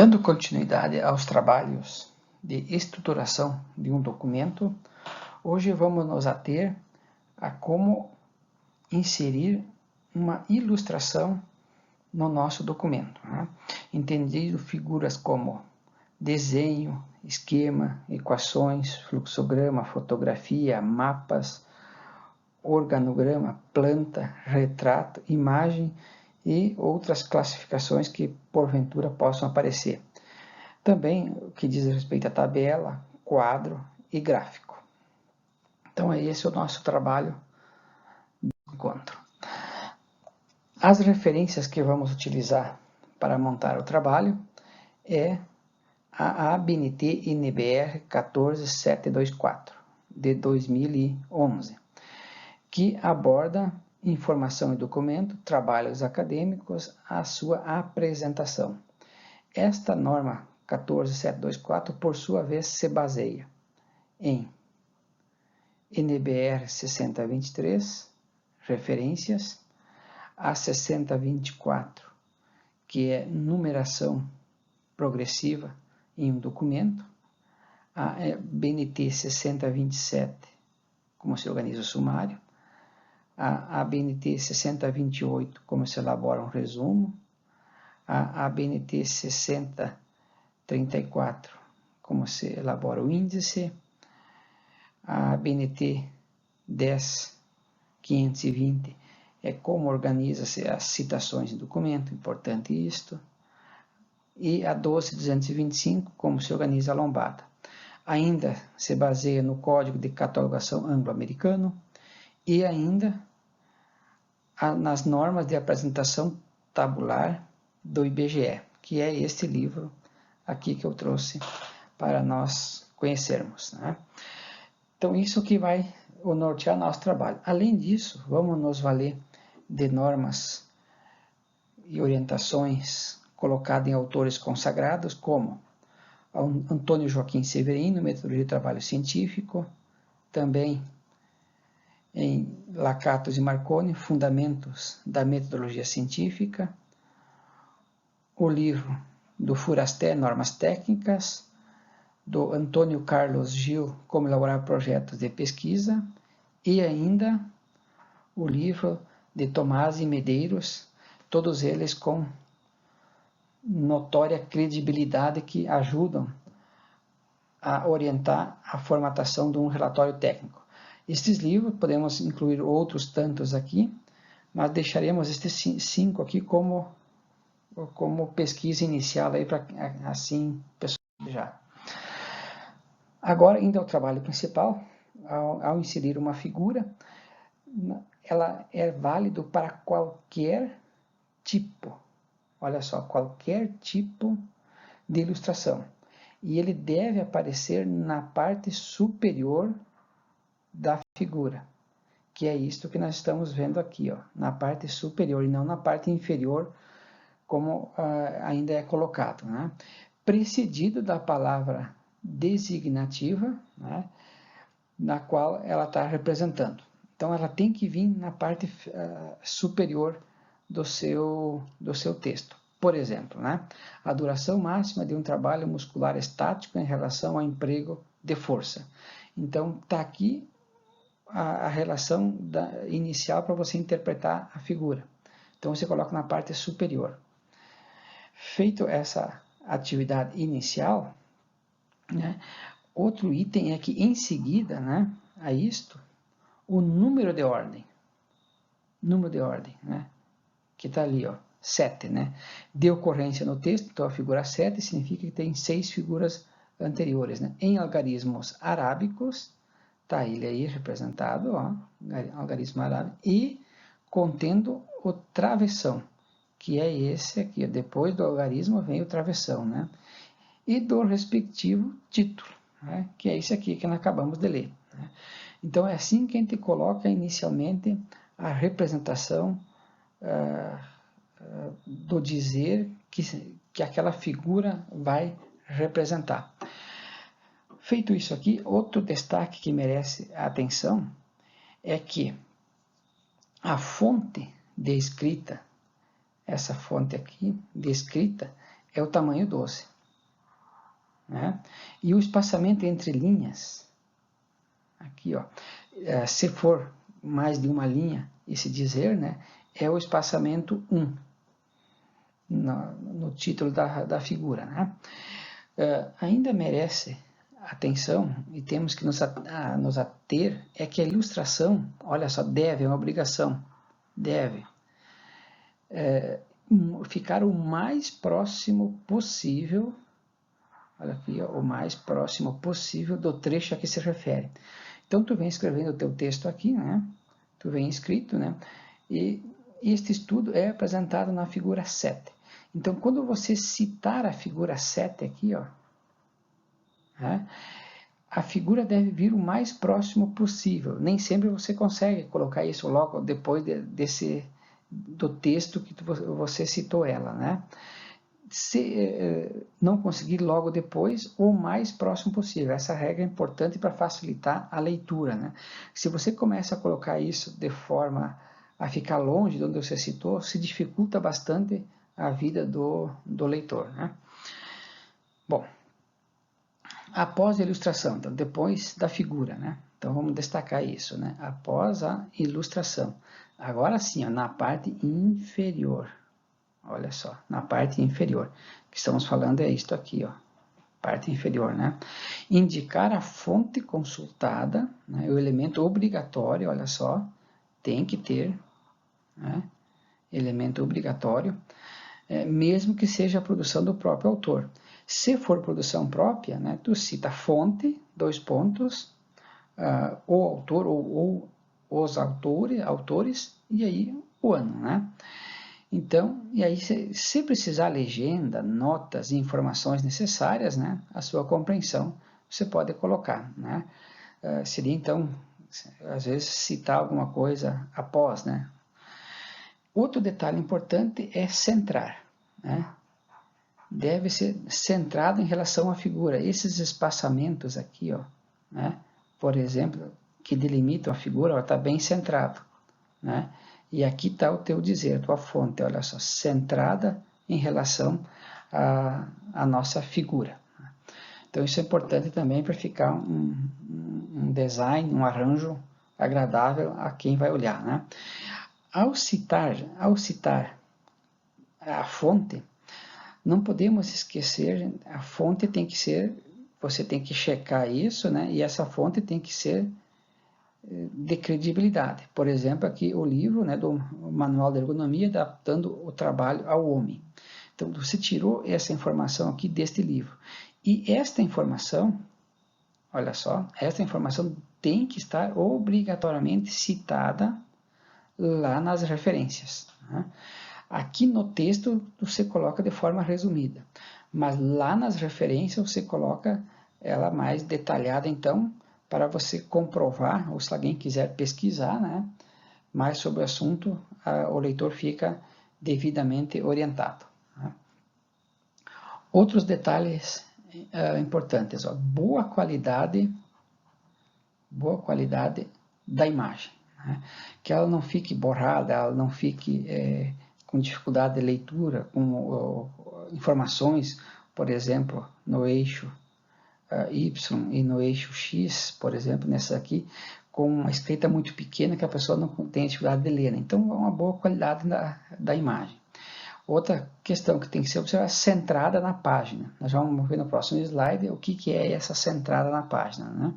Dando continuidade aos trabalhos de estruturação de um documento, hoje vamos nos ater a como inserir uma ilustração no nosso documento, né? Entendido figuras como desenho, esquema, equações, fluxograma, fotografia, mapas, organograma, planta, retrato, imagem e outras classificações que porventura possam aparecer. Também o que diz respeito à tabela, quadro e gráfico. Então, esse é o nosso trabalho do encontro. As referências que vamos utilizar para montar o trabalho é a ABNT NBR 14724, de 2011, que aborda informação e documento, trabalhos acadêmicos, a sua apresentação. Esta norma 14724, por sua vez, se baseia em NBR 6023, referências, a 6024, que é numeração progressiva em um documento, a BNT 6027, como se organiza o sumário, a ABNT 6028, como se elabora um resumo, a ABNT 6034, como se elabora o índice, a ABNT 10520 é como organiza-se as citações em documento, importante isto, e a 12225, como se organiza a lombada. Ainda se baseia no Código de Catalogação Anglo-Americano e ainda nas normas de apresentação tabular do IBGE, que é este livro aqui que eu trouxe para nós conhecermos, né? Então, isso que vai nortear nosso trabalho. Além disso, vamos nos valer de normas e orientações colocadas em autores consagrados, como Antônio Joaquim Severino, Metodologia de Trabalho Científico, também em Lakatos e Marconi, Fundamentos da Metodologia Científica, o livro do Furasté, Normas Técnicas, do Antônio Carlos Gil, Como Elaborar Projetos de Pesquisa, e ainda o livro de Tomás e Medeiros, todos eles com notória credibilidade que ajudam a orientar a formatação de um relatório técnico. Estes livros, podemos incluir outros tantos aqui, mas deixaremos estes 5 aqui como pesquisa inicial aí para assim pessoal já. Agora, indo ao trabalho principal, ao inserir uma figura, ela é válido para qualquer tipo, olha só, qualquer tipo de ilustração. E ele deve aparecer na parte superior da figura, que é isto que nós estamos vendo aqui, ó, na parte superior e não na parte inferior, como ainda é colocado, né? Precedido da palavra designativa, né, na qual ela está representando. Então, ela tem que vir na parte superior do seu texto. Por exemplo, né, a duração máxima de um trabalho muscular estático em relação ao emprego de força. Então, está aqui a relação inicial para você interpretar a figura. Então, você coloca na parte superior. Feito essa atividade inicial, né, outro item é que, em seguida, né, a isto, o número de ordem, né, que está ali, ó, 7, né, de ocorrência no texto. Então, a figura 7 significa que tem 6 figuras anteriores, né, em algarismos arábicos, está ele aí representado, ó, algarismo arábico, e contendo o travessão, que é esse aqui, depois do algarismo vem o travessão, né, e do respectivo título, né, que é esse aqui que nós acabamos de ler, né. Então, é assim que a gente coloca inicialmente a representação do dizer que aquela figura vai representar. Feito isso aqui, outro destaque que merece a atenção é que a fonte de escrita, essa fonte aqui de escrita, é o tamanho 12. Né? E o espaçamento entre linhas, aqui, ó, se for mais de uma linha, esse dizer, né, é o espaçamento 1, no título da figura. Né? Ainda merece atenção, e temos que nos ater, é que a ilustração, olha só, deve, é uma obrigação, deve ficar o mais próximo possível, olha aqui, ó, o mais próximo possível do trecho a que se refere. Então, tu vem escrevendo o teu texto aqui, né? Tu vem escrito, né? E este estudo é apresentado na figura 7. Então, quando você citar a figura 7 aqui, ó, né? A figura deve vir o mais próximo possível. Nem sempre você consegue colocar isso logo depois do texto que você citou ela, né? Se não conseguir logo depois, o mais próximo possível. Essa regra é importante para facilitar a leitura, né? Se você começa a colocar isso de forma a ficar longe de onde você citou, se dificulta bastante a vida do leitor, né? Bom, após a ilustração, então depois da figura, né? Então vamos destacar isso, né? Após a ilustração. Agora sim, ó, na parte inferior. Olha só, na parte inferior. O que estamos falando é isto aqui, ó. Parte inferior, né? Indicar a fonte consultada, né? O elemento obrigatório, olha só, tem que ter, né? Elemento obrigatório, mesmo que seja a produção do próprio autor. Se for produção própria, né? Tu cita a fonte, 2 pontos, o autor ou os autores, e aí o ano, né? Então, e aí se precisar legenda, notas e informações necessárias, né, a sua compreensão, você pode colocar, né? Seria então, às vezes, citar alguma coisa após, né? Outro detalhe importante é centrar, né? Deve ser centrado em relação à figura. Esses espaçamentos aqui, ó, né? Por exemplo, que delimitam a figura, está bem centrado, né? E aqui está o teu dizer, a tua fonte, olha só, centrada em relação à nossa figura. Então isso é importante também para ficar um design, um arranjo agradável a quem vai olhar, né? Ao citar a fonte, não podemos esquecer, a fonte tem que ser, você tem que checar isso, né? E essa fonte tem que ser de credibilidade. Por exemplo, aqui o livro, né, do Manual de Ergonomia, adaptando o trabalho ao homem. Então, você tirou essa informação aqui deste livro. E esta informação, olha só, esta informação tem que estar obrigatoriamente citada lá nas referências, né? Aqui no texto você coloca de forma resumida, mas lá nas referências você coloca ela mais detalhada, então, para você comprovar, ou se alguém quiser pesquisar, né, mais sobre o assunto, o leitor fica devidamente orientado, né? Outros detalhes importantes, ó, boa qualidade da imagem, né? Que ela não fique borrada, ela não fique com dificuldade de leitura, com informações, por exemplo, no eixo Y e no eixo X, por exemplo, nessa aqui, com uma escrita muito pequena que a pessoa não tem dificuldade de ler, né? Então é uma boa qualidade da imagem. Outra questão que tem que ser observada é centrada na página. Nós vamos ver no próximo slide o que é essa centrada na página, né?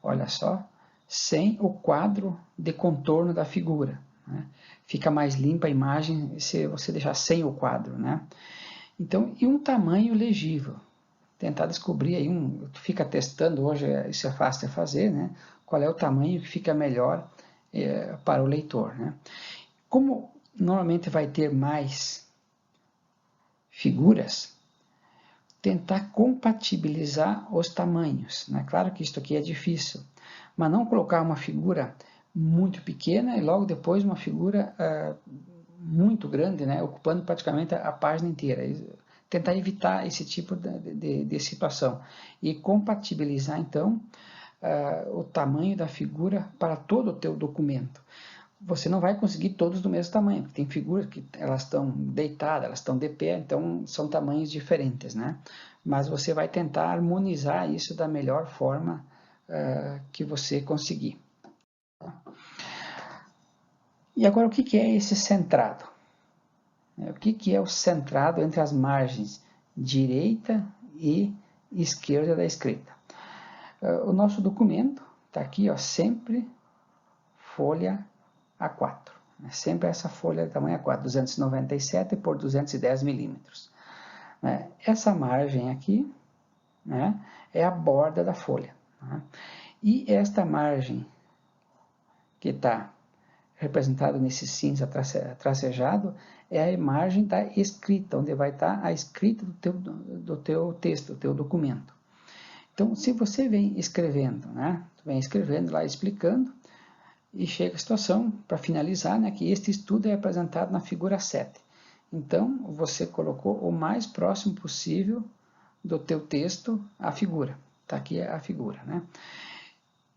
Olha só, sem o quadro de contorno da figura, né? Fica mais limpa a imagem se você deixar sem o quadro, né? Então, e um tamanho legível. Tentar descobrir aí tu fica testando hoje, isso é fácil de fazer, né? Qual é o tamanho que fica melhor para o leitor, né? Como normalmente vai ter mais figuras, tentar compatibilizar os tamanhos, né? Claro que isso aqui é difícil, mas não colocar uma figura muito pequena e logo depois uma figura muito grande, né? Ocupando praticamente a página inteira. Tentar evitar esse tipo de situação e compatibilizar então o tamanho da figura para todo o teu documento. você não vai conseguir todos do mesmo tamanho, porque tem figuras que elas estão deitadas, elas estão de pé, então são tamanhos diferentes, né? Mas você vai tentar harmonizar isso da melhor forma que você conseguir. E agora, o que é esse centrado? O que é o centrado entre as margens direita e esquerda da escrita? O nosso documento está aqui, ó, sempre folha A4. Sempre essa folha de tamanho A4, 297 por 210 milímetros. Essa margem aqui, né, é a borda da folha. Né? E esta margem que está representada nesse cinza tracejado é a imagem da escrita, onde vai estar a escrita do teu texto, do teu documento. Então, se você vem escrevendo, né, vem escrevendo lá, explicando, e chega a situação, para finalizar, né, que este estudo é apresentado na figura 7. Então, você colocou o mais próximo possível do teu texto a figura. Está aqui a figura, né?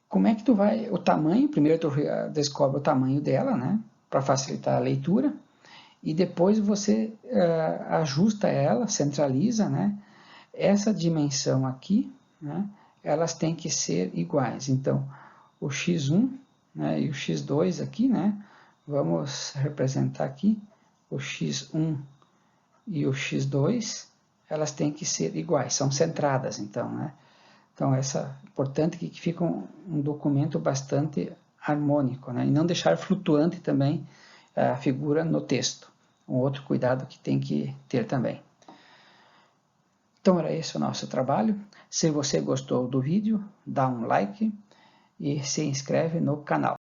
Como é que tu vai... O tamanho, primeiro tu descobre o tamanho dela, né? Para facilitar a leitura. E depois você ajusta ela, centraliza, né? Essa dimensão aqui, né? Elas têm que ser iguais. Então, o x1, né, e o x2 aqui, né? Vamos representar aqui o x1 e o x2, elas têm que ser iguais, são centradas, então, né? Então, é importante que fique um documento bastante harmônico, né? E não deixar flutuante também a figura no texto. Um outro cuidado que tem que ter também. Então, era esse o nosso trabalho. Se você gostou do vídeo, dá um like e se inscreve no canal.